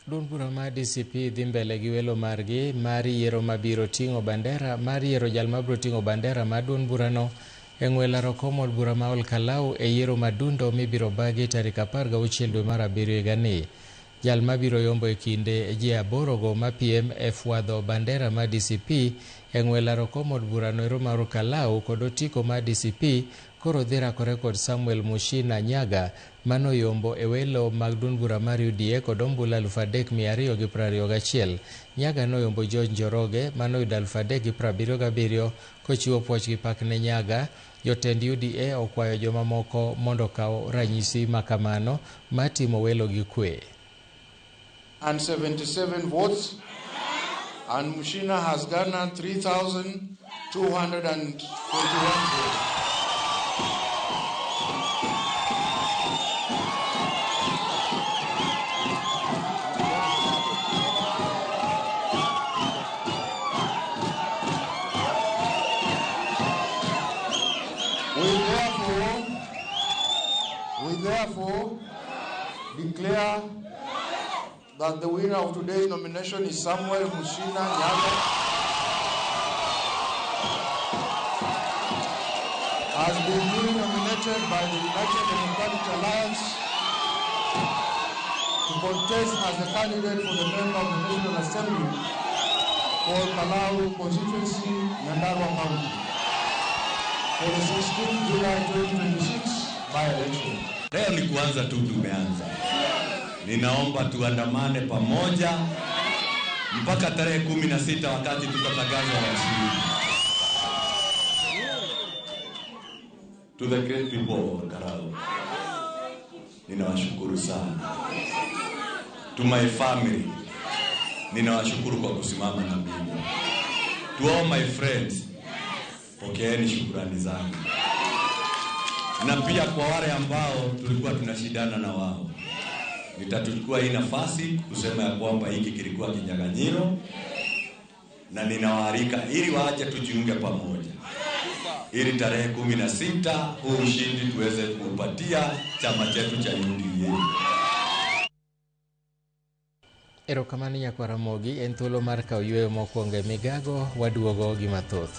Duond bura mar DCP dhi mbele gi welo margi mar yiero mabiro ting'o bandera mar yiero jal mabiro ting'o bandera mar duond burano e ng'we laro kom od bura ma Olkalau e yiero madundo mibiro bagi tarik 16 dwe mar 7 higani. Jal mabiro yombo e kinde ji 8 go mapiem e fwadho bandera mar DCP e ng'we laro kom od burano ero mar Olkalau kod otiko mar DCP koro dhi rakore kod Samuel Mushina Nyaga mano yombo e welo mag duond bura mar UDA kod ombula 3221. Nyaga no yombo George Njoroge mano yudo 3077 kochiwo puoch gi pak ne Nyaga. Jotend UDA okwayo joma moko mondo kaw ranyisi makamano matimo welo gi kwe. And 77 votes, and Mushina has garnered 3,241 votes. We therefore declare that the winner of today's nomination is Samuel Mushina Nyaga, has been duly nominated by the United Democratic Alliance to contest as the candidate for the member of the National Assembly for Kalau constituency, Nyandarua County, for the 16th July 2026 by-election. Leo ni kuanza tu tumeanza. Ninaomba tuandamane pamoja mpaka tarehe 16 wakati tutatangaza washindi. To the great people of Karau, ninawashukuru sana. To my family, ninawashukuru kwa kusimama na mimi. To all my friends, pokeeni shukrani zangu. Na pia kwa wale ambao tulikuwa tunashindana na wao, nitachukua hii nafasi kusema ya kwamba hiki kilikuwa kinyang'anyiro na ninawaalika ili waje tujiunge pamoja, ili tarehe 16 huu ushindi tuweze kupatia chama chetu cha UDA. Erokamano nyakwara Mogi, en thuolo mar kawo yweyo mokwongo e migago, waduogo gi mathoth.